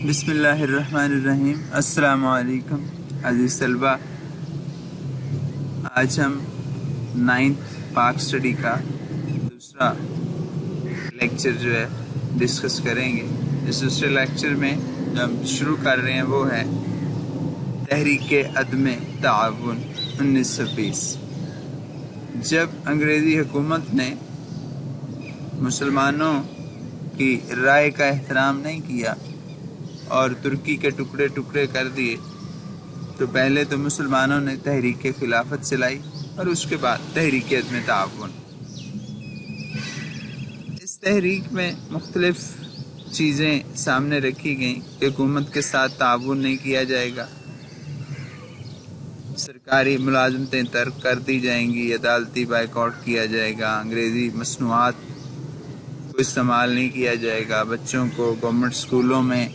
بسم اللہ الرحمن الرحیم۔ السلام علیکم عزیز طلبہ، آج ہم 9th پاک اسٹڈی کا دوسرا لیکچر جو ہے ڈسکس کریں گے۔ اس دوسرے لیکچر میں جو ہم شروع کر رہے ہیں وہ ہے تحریک عدم تعاون 1920۔ جب انگریزی حکومت نے مسلمانوں کی رائے کا احترام نہیں کیا اور ترکی کے ٹکڑے ٹکڑے کر دیے، تو پہلے تو مسلمانوں نے تحریک خلافت چلائی اور اس کے بعد تحریک عدم تعاون۔ اس تحریک میں مختلف چیزیں سامنے رکھی گئیں کہ حکومت کے ساتھ تعاون نہیں کیا جائے گا، سرکاری ملازمتیں ترک کر دی جائیں گی، عدالتی بائیکاٹ کیا جائے گا، انگریزی مصنوعات کو استعمال نہیں کیا جائے گا، بچوں کو گورنمنٹ اسکولوں میں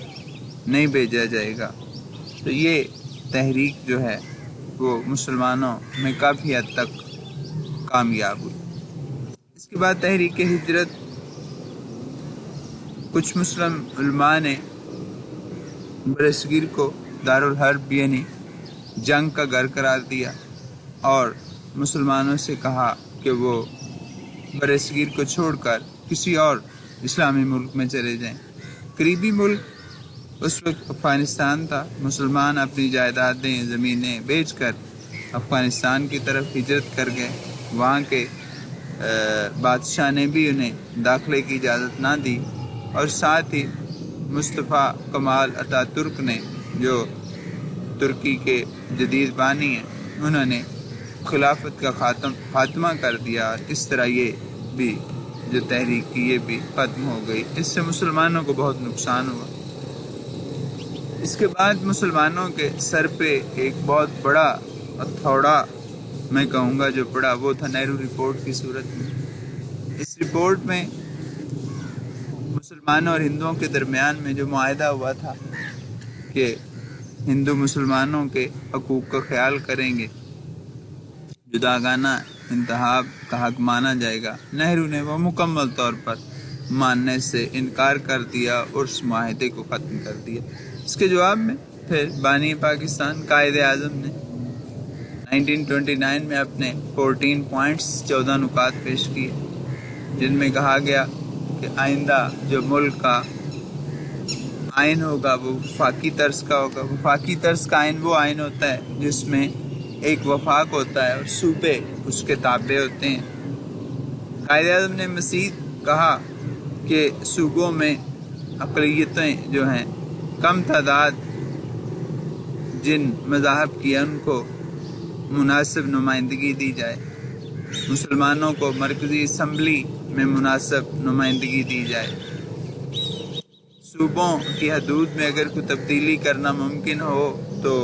نہیں بھیجا جائے گا۔ تو یہ تحریک جو ہے وہ مسلمانوں میں کافی حد تک کامیاب ہوئی۔ اس کے بعد تحریک ہجرت، کچھ مسلم علماء نے برصغیر کو دارالحرب یعنی جنگ کا گھر قرار دیا اور مسلمانوں سے کہا کہ وہ برصغیر کو چھوڑ کر کسی اور اسلامی ملک میں چلے جائیں۔ قریبی ملک اس وقت افغانستان تھا۔ مسلمان اپنی جائیدادیں، زمینیں بیچ کر افغانستان کی طرف ہجرت کر گئے۔ وہاں کے بادشاہ نے بھی انہیں داخلے کی اجازت نہ دی، اور ساتھ ہی مصطفیٰ کمال اتا ترک نے، جو ترکی کے جدید بانی ہیں، انہوں نے خلافت کا خاتمہ کر دیا، اور اس طرح یہ بھی جو تحریک کی یہ بھی ختم ہو گئی۔ اس سے مسلمانوں کو بہت نقصان ہوا۔ اس کے بعد مسلمانوں کے سر پہ ایک بہت بڑا ہتھوڑا میں کہوں گا جو پڑا، وہ تھا نہرو رپورٹ کی صورت میں۔ اس رپورٹ میں مسلمانوں اور ہندوؤں کے درمیان میں جو معاہدہ ہوا تھا کہ ہندو مسلمانوں کے حقوق کا خیال کریں گے، جداگانہ انتخاب کا حق مانا جائے گا، نہرو نے وہ مکمل طور پر ماننے سے انکار کر دیا اور اس معاہدے کو ختم کر دیا۔ اس کے جواب میں پھر بانی پاکستان قائد اعظم نے 1929 میں اپنے 14 پوائنٹس 14 نکات پیش کیے، جن میں کہا گیا کہ آئندہ جو ملک کا آئین ہوگا وہ وفاقی طرز کا ہوگا۔ وفاقی طرز کا آئین وہ آئین ہوتا ہے جس میں ایک وفاق ہوتا ہے اور صوبے اس کے تابع ہوتے ہیں۔ قائد اعظم نے مزید کہا کہ صوبوں میں اقلیتیں جو ہیں، کم تعداد جن مذاہب کی ہیں، ان کو مناسب نمائندگی دی جائے۔ مسلمانوں کو مرکزی اسمبلی میں مناسب نمائندگی دی جائے۔ صوبوں کی حدود میں اگر کوئی تبدیلی کرنا ممکن ہو تو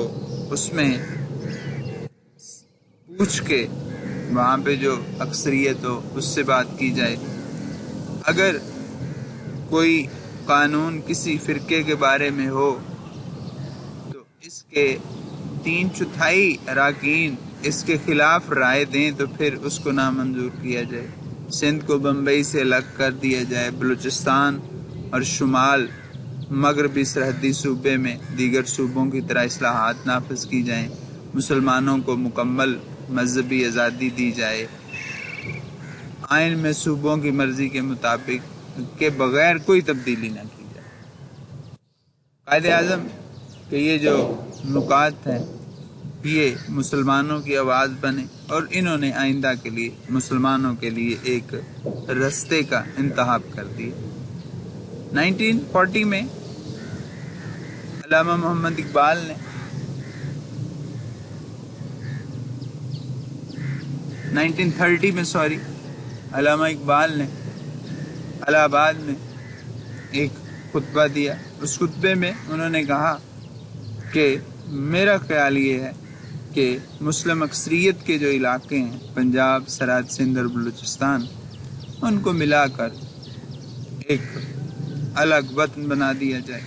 اس میں پوچھ کے وہاں پہ جو اکثریت ہو اس سے بات کی جائے۔ اگر کوئی قانون کسی فرقے کے بارے میں ہو تو اس کے 3/4 اراکین اس کے خلاف رائے دیں تو پھر اس کو نامنظور کیا جائے۔ سندھ کو بمبئی سے الگ کر دیا جائے۔ بلوچستان اور شمال مغربی سرحدی صوبے میں دیگر صوبوں کی طرح اصلاحات نافذ کی جائیں۔ مسلمانوں کو مکمل مذہبی آزادی دی جائے۔ آئین میں صوبوں کی مرضی کے مطابق کے بغیر کوئی تبدیلی نہ کی جائے۔ قائد اعظم کہ یہ جو نکات ہیں یہ مسلمانوں کی آواز بنے، اور انہوں نے آئندہ کے لیے مسلمانوں کے لیے ایک رستے کا انتخاب کر دیا۔ 1940 میں علامہ محمد اقبال نے 1930 میں علامہ اقبال نے الہ آباد میں ایک خطبہ دیا۔ اس خطبے میں انہوں نے کہا کہ میرا خیال یہ ہے کہ مسلم اکثریت کے جو علاقے ہیں، پنجاب، سرحد، سندھ اور بلوچستان، ان کو ملا کر ایک الگ وطن بنا دیا جائے۔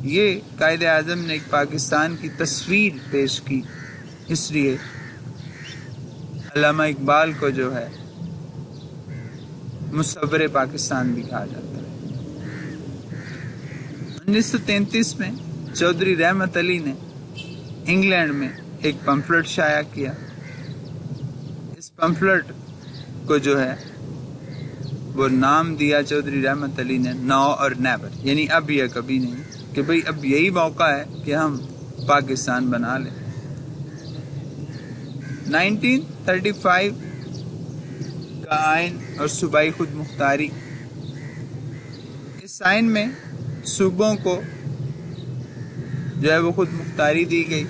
یہ قائد اعظم نے ایک پاکستان کی تصویر پیش کی، اس لیے علامہ اقبال کو جو ہے مصور پاکستان بھی کہا جاتا ہے۔ 1933 میں چودھری رحمت علی نے انگلینڈ میں ایک پمفلٹ شائع کیا. اس پمفلٹ کو جو ہے وہ نام دیا چودھری رحمت علی نے ناؤ اور نیور، یعنی اب یا کبھی نہیں، کہ بھئی اب یہی موقع ہے کہ ہم پاکستان بنا لیں. 1935 کا آئین اور صوبائی خود مختاری. اس آئین میں صوبوں کو جو ہے وہ خود مختاری دی گئی.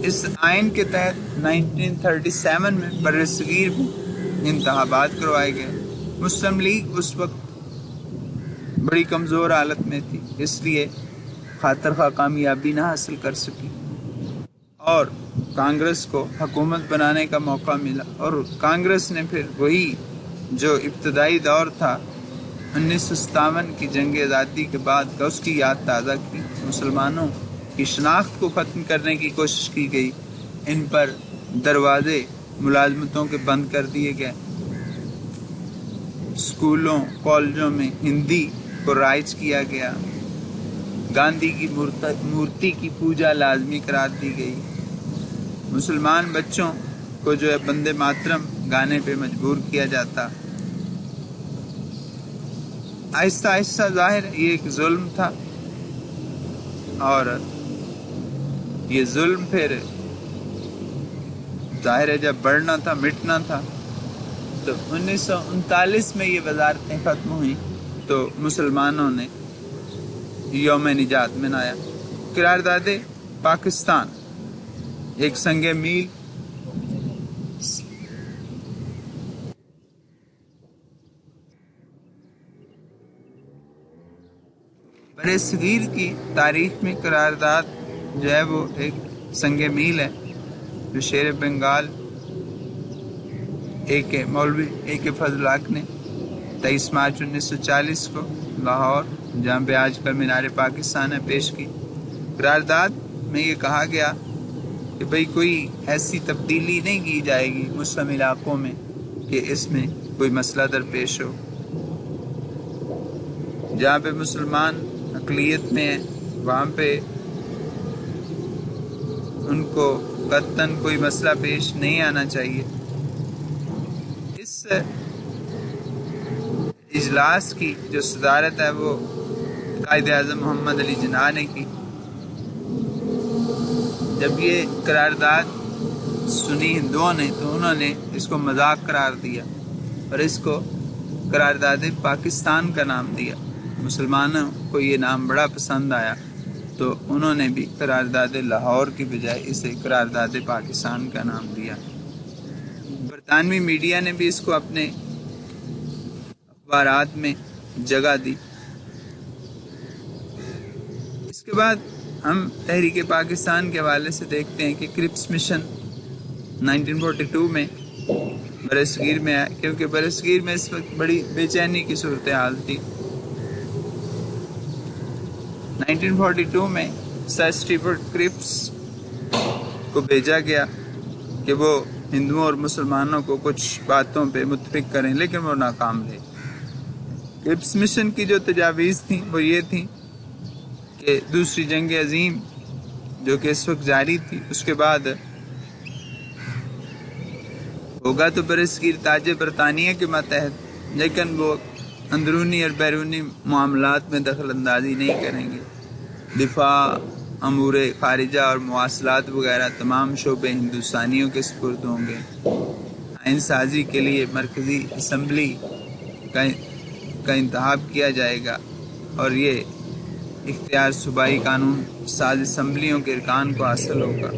اس آئین کے تحت 1937 میں برصغیر میں انتخابات کروائے گئے. مسلم لیگ اس وقت بڑی کمزور حالت میں تھی، اس لیے خاطر خواہ کامیابی نہ حاصل کر سکی اور کانگریس کو حکومت بنانے کا موقع ملا. اور کانگریس نے پھر وہی جو ابتدائی دور تھا 1957 کی جنگ آزادی کے بعد کا، اس کی یاد تازہ کی. مسلمانوں کی شناخت کو ختم کرنے کی کوشش کی گئی. ان پر دروازے ملازمتوں کے بند کر دیے گئے. اسکولوں کالجوں میں ہندی کو رائج کیا گیا. گاندھی کی مورتی کی پوجا لازمی قرار دی گئی. مسلمان بچوں کو جو ہے بندے ماترم گانے پہ مجبور کیا جاتا. آہستہ آہستہ ظاہر یہ ایک ظلم تھا، اور یہ ظلم پھر ظاہر ہے جب بڑھنا تھا مٹنا تھا. تو 1939 میں یہ وزارتیں ختم ہوئیں تو مسلمانوں نے یوم نجات منایا. قرارداد پاکستان ایک سنگ میل برصغیر کی تاریخ میں قرارداد جو ہے وہ ایک سنگ میل ہے، جو شیر بنگال مولوی A.K. فضل حق نے 23 مارچ 1940 کو لاہور، جہاں پہ آج کل مینار پاکستان ہے، پیش کی. قرارداد میں یہ کہا گیا کہ بھئی کوئی ایسی تبدیلی نہیں کی جائے گی مسلم علاقوں میں کہ اس میں کوئی مسئلہ درپیش ہو. جہاں پہ مسلمان اقلیت میں ہیں وہاں پہ ان کو قطعاً کوئی مسئلہ پیش نہیں آنا چاہیے. اس اجلاس کی جو صدارت ہے وہ قائد اعظم محمد علی جناح نے کی. جب یہ قرارداد سنی ہندوؤں نے تو انہوں نے اس کو مذاق قرار دیا اور اس کو قرارداد پاکستان کا نام دیا. مسلمانوں کو یہ نام بڑا پسند آیا تو انہوں نے بھی قرارداد لاہور کی بجائے اسے قرارداد پاکستان کا نام دیا. برطانوی میڈیا نے بھی اس کو اپنے اخبارات میں جگہ دی. اس کے بعد ہم تحریک پاکستان کے حوالے سے دیکھتے ہیں کہ کرپس مشن 1942 میں برصغیر میں آیا، کیونکہ برصغیر میں اس وقت بڑی بے چینی کی صورتحال تھی. 1942 میں سر اسٹیفورڈ کرپس کو بھیجا گیا کہ وہ ہندوؤں اور مسلمانوں کو کچھ باتوں پہ متفق کریں، لیکن وہ ناکام رہے. کرپس مشن کی جو تجاویز تھیں وہ یہ تھیں کہ دوسری جنگ عظیم جو کہ اس وقت جاری تھی، اس کے بعد ہوگا تو برصغیر تاج برطانیہ کے ماتحت، لیکن وہ اندرونی اور بیرونی معاملات میں دخل اندازی نہیں کریں گے. دفاع، امور خارجہ اور مواصلات وغیرہ تمام شعبے ہندوستانیوں کے سپرد ہوں گے. آئین سازی کے لیے مرکزی اسمبلی کا انتخاب کیا جائے گا اور یہ اختیار صوبائی قانون ساز اسمبلیوں کے ارکان کو حاصل ہوگا.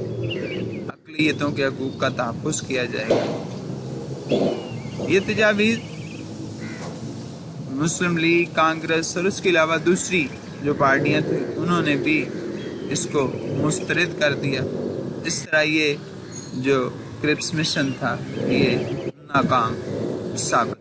اقلیتوں کے حقوق کا تحفظ کیا جائے گا. یہ تجاویز مسلم لیگ، کانگریس اور اس کے علاوہ دوسری جو پارٹیاں تھیں انہوں نے بھی اس کو مسترد کر دیا. اس طرح یہ جو کرپس مشن تھا یہ ناکام ثابت